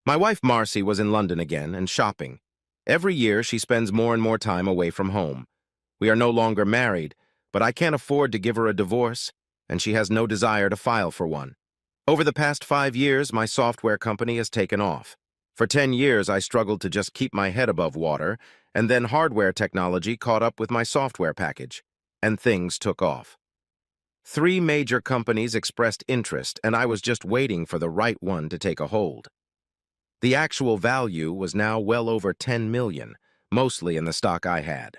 My wife Marcy was in London again and shopping. Every year she spends more and more time away from home. We are no longer married, but I can't afford to give her a divorce, and she has no desire to file for one. Over the past 5 years, my software company has taken off. For 10 years, I struggled to just keep my head above water, and then hardware technology caught up with my software package, and things took off. 3 major companies expressed interest, and I was just waiting for the right one to take a hold. The actual value was now well over 10 million, mostly in the stock I had.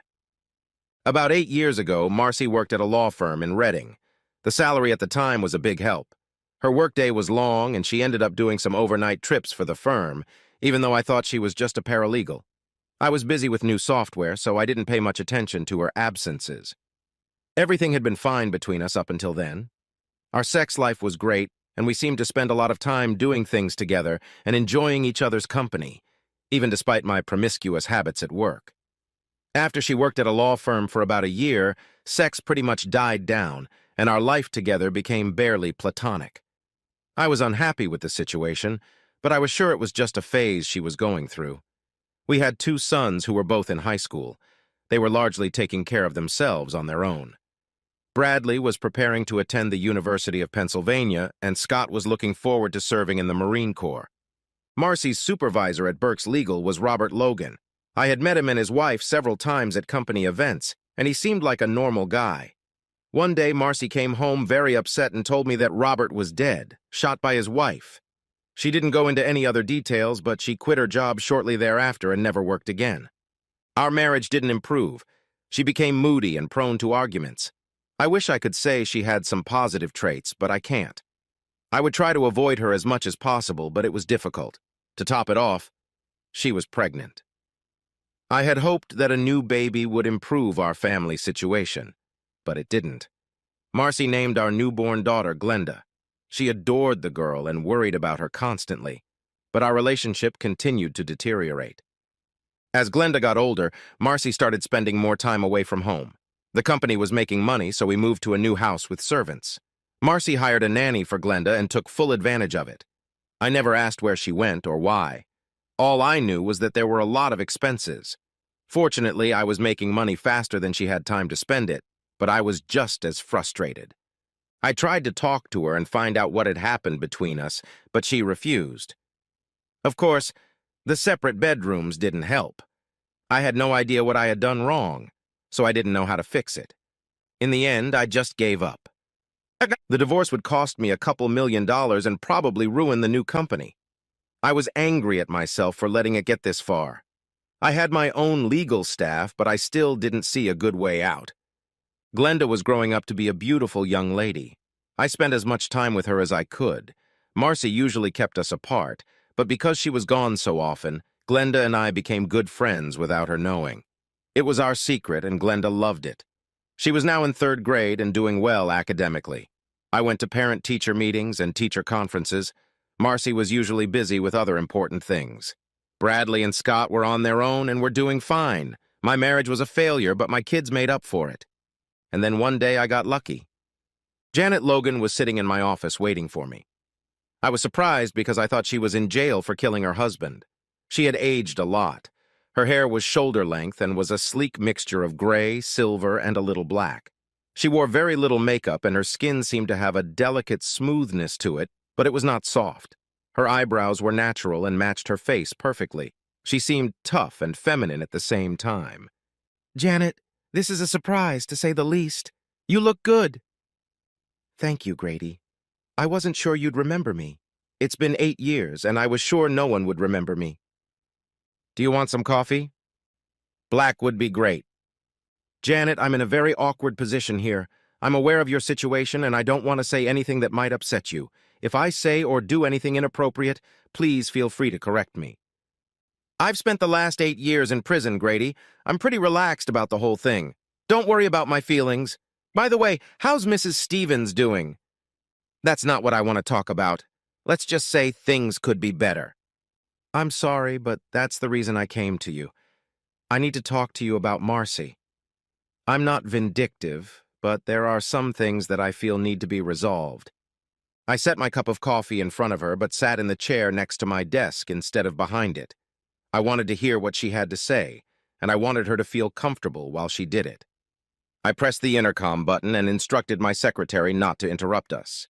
About 8 years ago, Marcy worked at a law firm in Reading. The salary at the time was a big help. Her workday was long, and she ended up doing some overnight trips for the firm, even though I thought she was just a paralegal. I was busy with new software, so I didn't pay much attention to her absences. Everything had been fine between us up until then. Our sex life was great, and we seemed to spend a lot of time doing things together and enjoying each other's company, even despite my promiscuous habits at work. After she worked at a law firm for about a year, sex pretty much died down, and our life together became barely platonic. I was unhappy with the situation, but I was sure it was just a phase she was going through. We had 2 sons who were both in high school. They were largely taking care of themselves on their own. Bradley was preparing to attend the University of Pennsylvania, and Scott was looking forward to serving in the Marine Corps. Marcy's supervisor at Burke's Legal was Robert Logan. I had met him and his wife several times at company events, and he seemed like a normal guy. One day, Marcy came home very upset and told me that Robert was dead, shot by his wife. She didn't go into any other details, but she quit her job shortly thereafter and never worked again. Our marriage didn't improve. She became moody and prone to arguments. I wish I could say she had some positive traits, but I can't. I would try to avoid her as much as possible, but it was difficult. To top it off, she was pregnant. I had hoped that a new baby would improve our family situation, but it didn't. Marcy named our newborn daughter Glenda. She adored the girl and worried about her constantly, but our relationship continued to deteriorate. As Glenda got older, Marcy started spending more time away from home. The company was making money, so we moved to a new house with servants. Marcy hired a nanny for Glenda and took full advantage of it. I never asked where she went or why. All I knew was that there were a lot of expenses. Fortunately, I was making money faster than she had time to spend it, but I was just as frustrated. I tried to talk to her and find out what had happened between us, but she refused. Of course, the separate bedrooms didn't help. I had no idea what I had done wrong, so I didn't know how to fix it. In the end, I just gave up. The divorce would cost me a couple $1,000,000 and probably ruin the new company. I was angry at myself for letting it get this far. I had my own legal staff, but I still didn't see a good way out. Glenda was growing up to be a beautiful young lady. I spent as much time with her as I could. Marcy usually kept us apart, but because she was gone so often, Glenda and I became good friends without her knowing. It was our secret, and Glenda loved it. She was now in 3rd grade and doing well academically. I went to parent-teacher meetings and teacher conferences. Marcy was usually busy with other important things. Bradley and Scott were on their own and were doing fine. My marriage was a failure, but my kids made up for it. And then one day I got lucky. Janet Logan was sitting in my office waiting for me. I was surprised because I thought she was in jail for killing her husband. She had aged a lot. Her hair was shoulder length and was a sleek mixture of gray, silver, and a little black. She wore very little makeup, and her skin seemed to have a delicate smoothness to it, but it was not soft. Her eyebrows were natural and matched her face perfectly. She seemed tough and feminine at the same time. "Janet, this is a surprise, to say the least. You look good." "Thank you, Grady. I wasn't sure you'd remember me. It's been 8 years, and I was sure no one would remember me." "Do you want some coffee?" "Black would be great." "Janet, I'm in a very awkward position here. I'm aware of your situation, and I don't want to say anything that might upset you. If I say or do anything inappropriate, please feel free to correct me." "I've spent the last 8 years in prison, Grady. I'm pretty relaxed about the whole thing. Don't worry about my feelings. By the way, how's Mrs. Stevens doing?" "That's not what I want to talk about. Let's just say things could be better." "I'm sorry, but that's the reason I came to you. I need to talk to you about Marcy. I'm not vindictive, but there are some things that I feel need to be resolved. I set my cup of coffee in front of her, but sat in the chair next to my desk instead of behind it. I wanted to hear what she had to say, and I wanted her to feel comfortable while she did it. I pressed the intercom button and instructed my secretary not to interrupt us.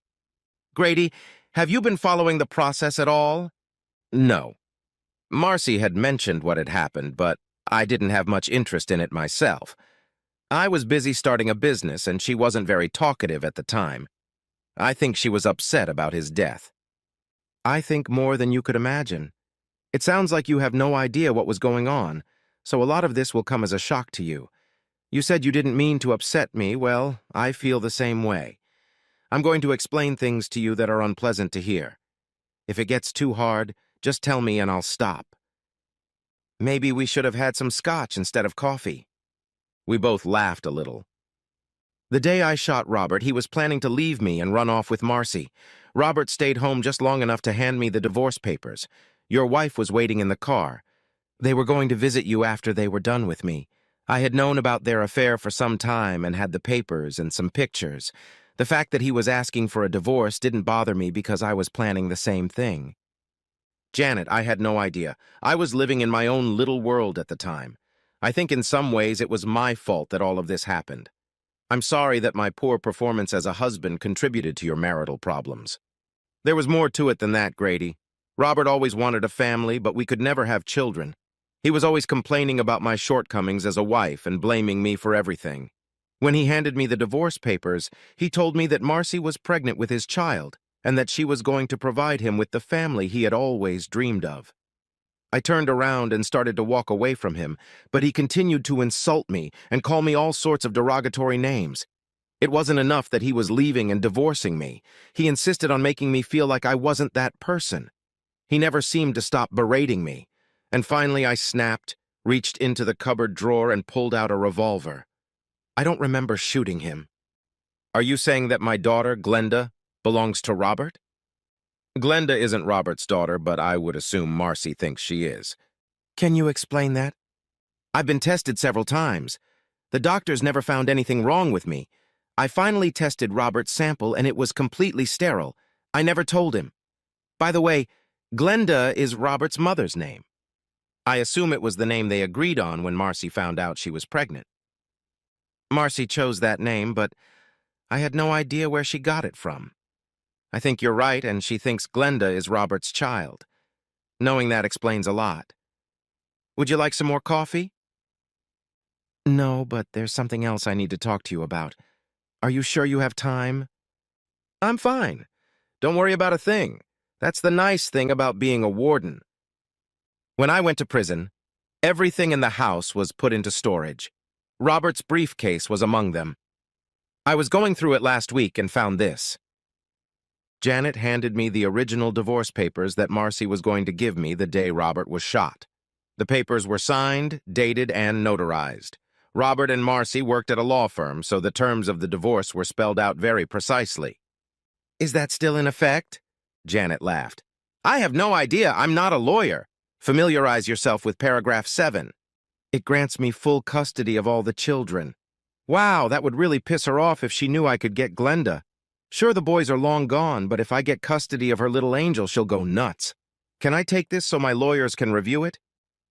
"Grady, have you been following the process at all?" "No." Marcy had mentioned what had happened, but I didn't have much interest in it myself. I was busy starting a business, and she wasn't very talkative at the time. I think she was upset about his death. "I think more than you could imagine. It sounds like you have no idea what was going on, so a lot of this will come as a shock to you. You said you didn't mean to upset me. Well, I feel the same way. I'm going to explain things to you that are unpleasant to hear. If it gets too hard, just tell me and I'll stop. Maybe we should have had some scotch instead of coffee." We both laughed a little. "The day I shot Robert, he was planning to leave me and run off with Marcy. Robert stayed home just long enough to hand me the divorce papers. Your wife was waiting in the car. They were going to visit you after they were done with me. I had known about their affair for some time and had the papers and some pictures. The fact that he was asking for a divorce didn't bother me because I was planning the same thing." "Janet, I had no idea. I was living in my own little world at the time. I think in some ways it was my fault that all of this happened. I'm sorry that my poor performance as a husband contributed to your marital problems. There was more to it than that, Grady. Robert always wanted a family, but we could never have children. He was always complaining about my shortcomings as a wife and blaming me for everything. When he handed me the divorce papers, he told me that Marcy was pregnant with his child and that she was going to provide him with the family he had always dreamed of. I turned around and started to walk away from him, but he continued to insult me and call me all sorts of derogatory names. It wasn't enough that he was leaving and divorcing me. He insisted on making me feel like I wasn't that person. He never seemed to stop berating me. And finally I snapped, reached into the cupboard drawer and pulled out a revolver. I don't remember shooting him." "Are you saying that my daughter, Glenda, belongs to Robert?" "Glenda isn't Robert's daughter, but I would assume Marcy thinks she is." "Can you explain that?" "I've been tested several times. The doctors never found anything wrong with me. I finally tested Robert's sample and it was completely sterile. I never told him. By the way, Glenda is Robert's mother's name. I assume it was the name they agreed on when Marcy found out she was pregnant." "Marcy chose that name, but I had no idea where she got it from. I think you're right, and she thinks Glenda is Robert's child. Knowing that explains a lot. Would you like some more coffee?" "No, but there's something else I need to talk to you about. Are you sure you have time?" "I'm fine. Don't worry about a thing. That's the nice thing about being a warden. When I went to prison, everything in the house was put into storage. Robert's briefcase was among them. I was going through it last week and found this." Janet handed me the original divorce papers that Marcy was going to give me the day Robert was shot. The papers were signed, dated, and notarized. Robert and Marcy worked at a law firm, so the terms of the divorce were spelled out very precisely. "Is that still in effect?" Janet laughed. "I have no idea. I'm not a lawyer. Familiarize yourself with paragraph 7. It grants me full custody of all the children." "Wow, that would really piss her off if she knew I could get Glenda. Sure, the boys are long gone, but if I get custody of her little angel, she'll go nuts. Can I take this so my lawyers can review it?"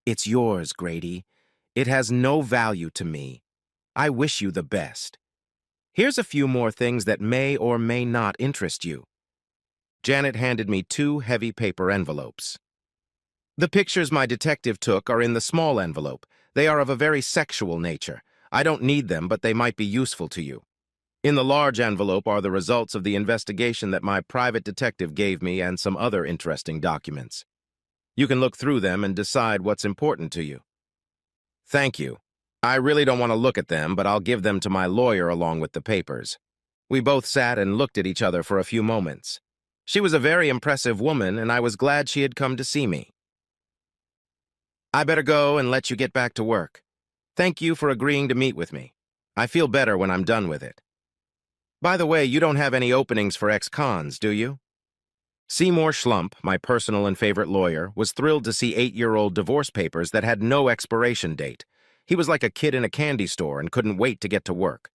"It's yours, Grady. It has no value to me. I wish you the best. Here's a few more things that may or may not interest you." Janet handed me 2 heavy paper envelopes. "The pictures my detective took are in the small envelope. They are of a very sexual nature. I don't need them, but they might be useful to you. In the large envelope are the results of the investigation that my private detective gave me and some other interesting documents. You can look through them and decide what's important to you." "Thank you. I really don't want to look at them, but I'll give them to my lawyer along with the papers." We both sat and looked at each other for a few moments. She was a very impressive woman, and I was glad she had come to see me. "I better go and let you get back to work. Thank you for agreeing to meet with me. I feel better when I'm done with it. By the way, you don't have any openings for ex-cons, do you?" Seymour Schlump, my personal and favorite lawyer, was thrilled to see 8-year-old divorce papers that had no expiration date. He was like a kid in a candy store and couldn't wait to get to work.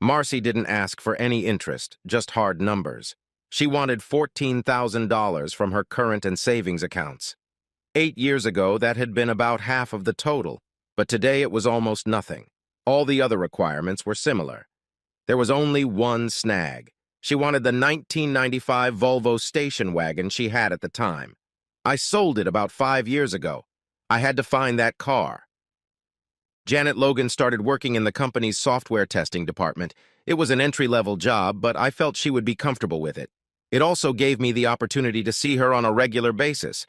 Marcy didn't ask for any interest, just hard numbers. She wanted $14,000 from her current and savings accounts. 8 years ago, that had been about half of the total, but today it was almost nothing. All the other requirements were similar. There was only one snag. She wanted the 1995 Volvo station wagon she had at the time. I sold it about 5 years ago. I had to find that car. Janet Logan started working in the company's software testing department. It was an entry-level job, but I felt she would be comfortable with it. It also gave me the opportunity to see her on a regular basis.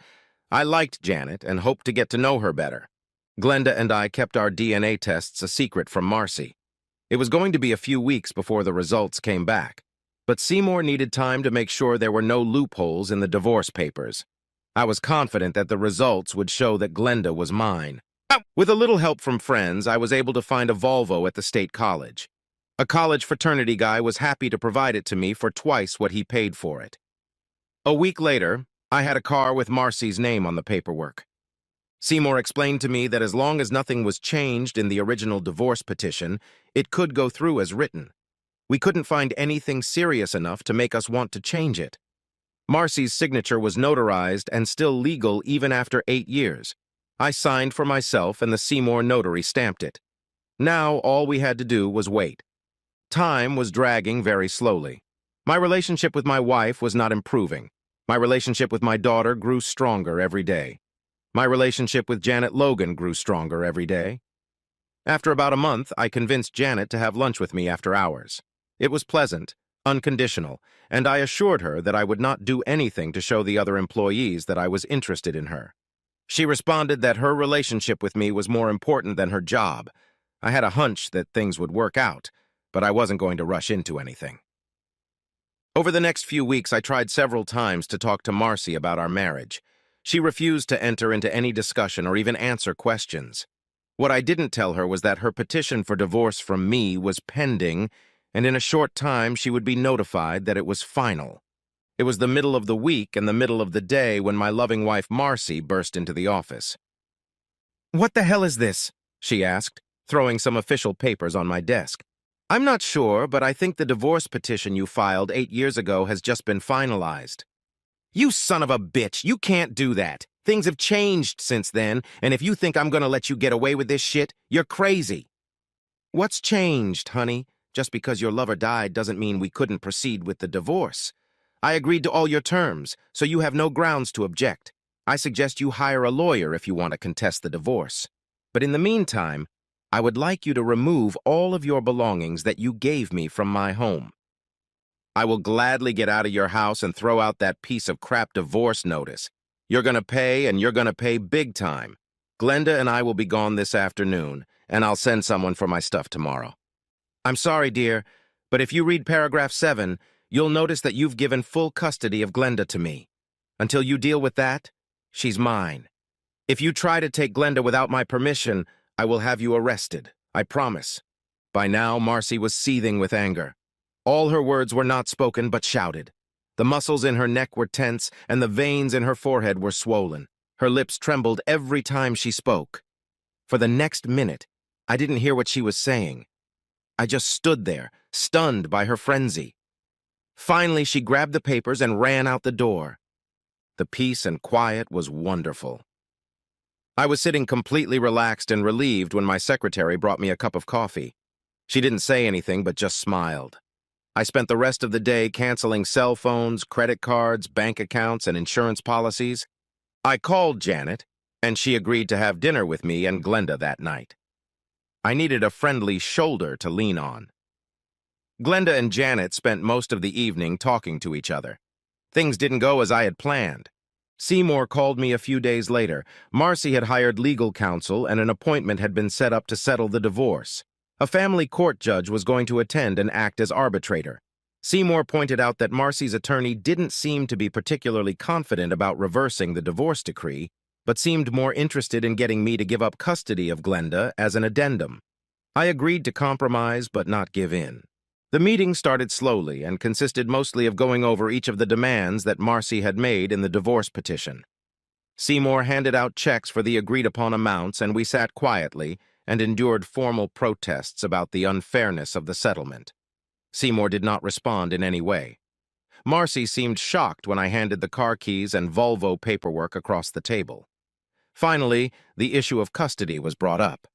I liked Janet and hoped to get to know her better. Glenda and I kept our DNA tests a secret from Marcy. It was going to be a few weeks before the results came back, but Seymour needed time to make sure there were no loopholes in the divorce papers. I was confident that the results would show that Glenda was mine. With a little help from friends, I was able to find a Volvo at the state college. A college fraternity guy was happy to provide it to me for twice what he paid for it. A week later, I had a car with Marcy's name on the paperwork. Seymour explained to me that as long as nothing was changed in the original divorce petition, it could go through as written. We couldn't find anything serious enough to make us want to change it. Marcy's signature was notarized and still legal even after 8 years. I signed for myself and the Seymour notary stamped it. Now all we had to do was wait. Time was dragging very slowly. My relationship with my wife was not improving. My relationship with my daughter grew stronger every day. My relationship with Janet Logan grew stronger every day. After about a month, I convinced Janet to have lunch with me after hours. It was pleasant, unconditional, and I assured her that I would not do anything to show the other employees that I was interested in her. She responded that her relationship with me was more important than her job. I had a hunch that things would work out, but I wasn't going to rush into anything. Over the next few weeks, I tried several times to talk to Marcy about our marriage. She refused to enter into any discussion or even answer questions. What I didn't tell her was that her petition for divorce from me was pending, and in a short time she would be notified that it was final. It was the middle of the week and the middle of the day when my loving wife Marcy burst into the office. "What the hell is this?" she asked, throwing some official papers on my desk. "I'm not sure, but I think the divorce petition you filed 8 years ago has just been finalized." "You son of a bitch, you can't do that. Things have changed since then, and if you think I'm gonna let you get away with this shit, you're crazy." "What's changed, honey? Just because your lover died doesn't mean we couldn't proceed with the divorce. I agreed to all your terms, so you have no grounds to object. I suggest you hire a lawyer if you want to contest the divorce. But in the meantime, I would like you to remove all of your belongings that you gave me from my home. I will gladly get out of your house and throw out that piece of crap divorce notice. You're gonna pay, and you're gonna pay big time. Glenda and I will be gone this afternoon, and I'll send someone for my stuff tomorrow. I'm sorry, dear, but if you read paragraph 7, you'll notice that you've given full custody of Glenda to me. Until you deal with that, she's mine. If you try to take Glenda without my permission, I will have you arrested, I promise." By now, Marcy was seething with anger. All her words were not spoken, but shouted. The muscles in her neck were tense, and the veins in her forehead were swollen. Her lips trembled every time she spoke. For the next minute, I didn't hear what she was saying. I just stood there, stunned by her frenzy. Finally, she grabbed the papers and ran out the door. The peace and quiet was wonderful. I was sitting completely relaxed and relieved when my secretary brought me a cup of coffee. She didn't say anything but just smiled. I spent the rest of the day canceling cell phones, credit cards, bank accounts, and insurance policies. I called Janet, and she agreed to have dinner with me and Glenda that night. I needed a friendly shoulder to lean on. Glenda and Janet spent most of the evening talking to each other. Things didn't go as I had planned. Seymour called me a few days later. Marcy had hired legal counsel, and an appointment had been set up to settle the divorce. A family court judge was going to attend and act as arbitrator. Seymour pointed out that Marcy's attorney didn't seem to be particularly confident about reversing the divorce decree, but seemed more interested in getting me to give up custody of Glenda as an addendum. I agreed to compromise but not give in. The meeting started slowly and consisted mostly of going over each of the demands that Marcy had made in the divorce petition. Seymour handed out checks for the agreed-upon amounts, and we sat quietly and endured formal protests about the unfairness of the settlement. Seymour did not respond in any way. Marcy seemed shocked when I handed the car keys and Volvo paperwork across the table. Finally, the issue of custody was brought up.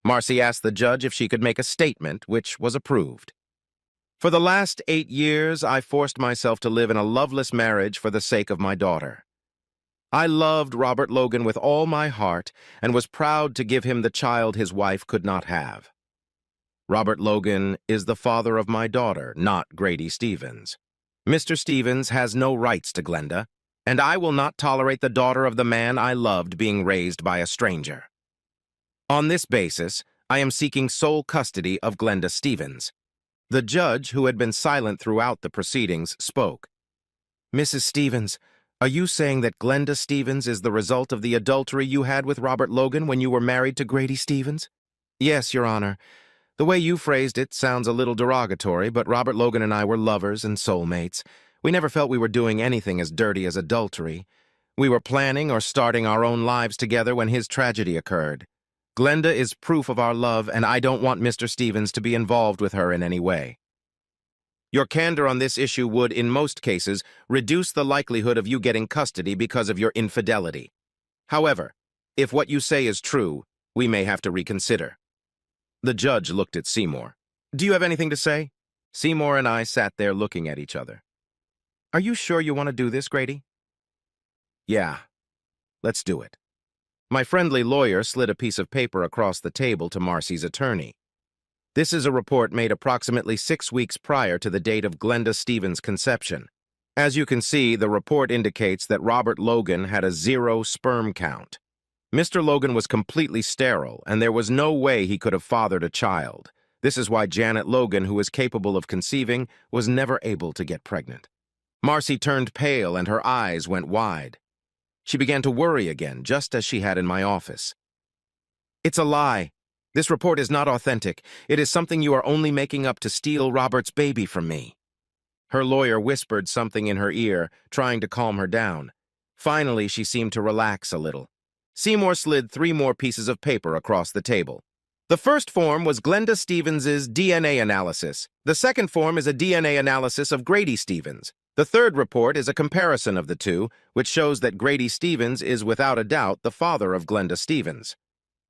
Marcy asked the judge if she could make a statement, which was approved. For the last 8 years, I forced myself to live in a loveless marriage for the sake of my daughter. I loved Robert Logan with all my heart and was proud to give him the child his wife could not have. Robert Logan is the father of my daughter, not Grady Stevens. Mr. Stevens has no rights to Glenda, and I will not tolerate the daughter of the man I loved being raised by a stranger. On this basis, I am seeking sole custody of Glenda Stevens. The judge, who had been silent throughout the proceedings, spoke. Mrs. Stevens, are you saying that Glenda Stevens is the result of the adultery you had with Robert Logan when you were married to Grady Stevens? Yes, Your Honor. The way you phrased it sounds a little derogatory, but Robert Logan and I were lovers and soulmates. We never felt we were doing anything as dirty as adultery. We were planning or starting our own lives together when his tragedy occurred. Glenda is proof of our love, and I don't want Mr. Stevens to be involved with her in any way. Your candor on this issue would, in most cases, reduce the likelihood of you getting custody because of your infidelity. However, if what you say is true, we may have to reconsider. The judge looked at Seymour. Do you have anything to say? Seymour and I sat there looking at each other. Are you sure you want to do this, Grady? Yeah, let's do it. My friendly lawyer slid a piece of paper across the table to Marcy's attorney. This is a report made approximately 6 weeks prior to the date of Glenda Stevens' conception. As you can see, the report indicates that Robert Logan had a 0 sperm count. Mr. Logan was completely sterile, and there was no way he could have fathered a child. This is why Janet Logan, who was capable of conceiving, was never able to get pregnant. Marcy turned pale and her eyes went wide. She began to worry again, just as she had in my office. It's a lie. This report is not authentic. It is something you are only making up to steal Robert's baby from me. Her lawyer whispered something in her ear, trying to calm her down. Finally, she seemed to relax a little. Seymour slid 3 more pieces of paper across the table. The first form was Glenda Stevens' DNA analysis. The second form is a DNA analysis of Grady Stevens. The third report is a comparison of the two, which shows that Grady Stevens is without a doubt the father of Glenda Stevens.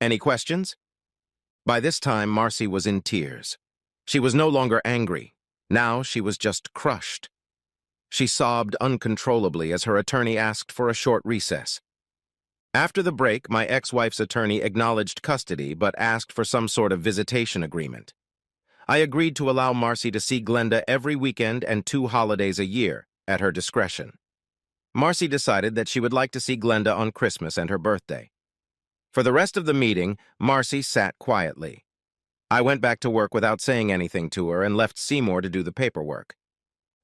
Any questions? By this time, Marcy was in tears. She was no longer angry. Now she was just crushed. She sobbed uncontrollably as her attorney asked for a short recess. After the break, my ex-wife's attorney acknowledged custody but asked for some sort of visitation agreement. I agreed to allow Marcy to see Glenda every weekend and 2 holidays a year, at her discretion. Marcy decided that she would like to see Glenda on Christmas and her birthday. For the rest of the meeting, Marcy sat quietly. I went back to work without saying anything to her and left Seymour to do the paperwork.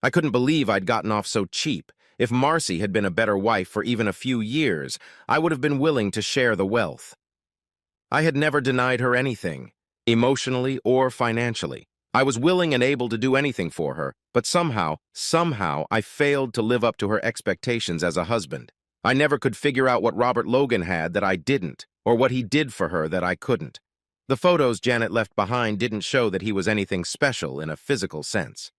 I couldn't believe I'd gotten off so cheap. If Marcy had been a better wife for even a few years, I would have been willing to share the wealth. I had never denied her anything, emotionally or financially. I was willing and able to do anything for her, but somehow I failed to live up to her expectations as a husband. I never could figure out what Robert Logan had that I didn't, or what he did for her that I couldn't. The photos Janet left behind didn't show that he was anything special in a physical sense.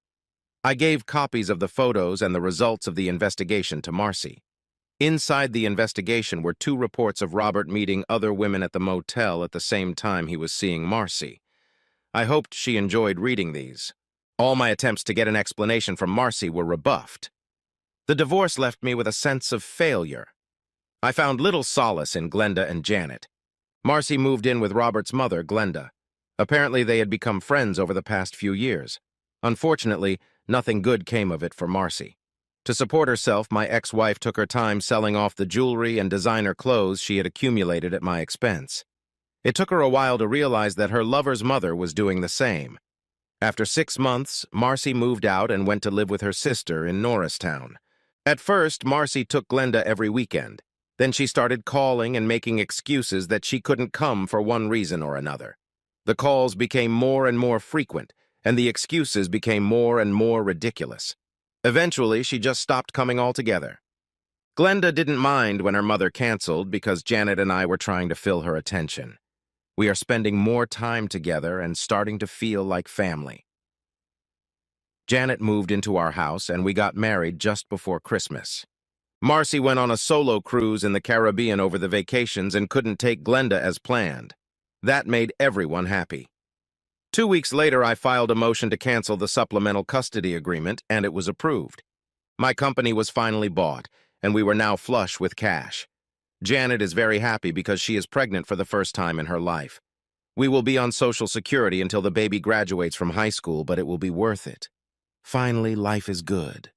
I gave copies of the photos and the results of the investigation to Marcy. Inside the investigation were 2 reports of Robert meeting other women at the motel at the same time he was seeing Marcy. I hoped she enjoyed reading these. All my attempts to get an explanation from Marcy were rebuffed. The divorce left me with a sense of failure. I found little solace in Glenda and Janet. Marcy moved in with Robert's mother, Glenda. Apparently they had become friends over the past few years. Unfortunately, nothing good came of it for Marcy. To support herself, my ex-wife took her time selling off the jewelry and designer clothes she had accumulated at my expense. It took her a while to realize that her lover's mother was doing the same. After 6 months, Marcy moved out and went to live with her sister in Norristown. At first, Marcy took Glenda every weekend. Then she started calling and making excuses that she couldn't come for one reason or another. The calls became more and more frequent, and the excuses became more and more ridiculous. Eventually, she just stopped coming altogether. Glenda didn't mind when her mother canceled because Janet and I were trying to fill her attention. We are spending more time together and starting to feel like family. Janet moved into our house, and we got married just before Christmas. Marcy went on a solo cruise in the Caribbean over the vacations and couldn't take Glenda as planned. That made everyone happy. 2 weeks later, I filed a motion to cancel the supplemental custody agreement, and it was approved. My company was finally bought, and we were now flush with cash. Janet is very happy because she is pregnant for the first time in her life. We will be on Social Security until the baby graduates from high school, but it will be worth it. Finally, life is good.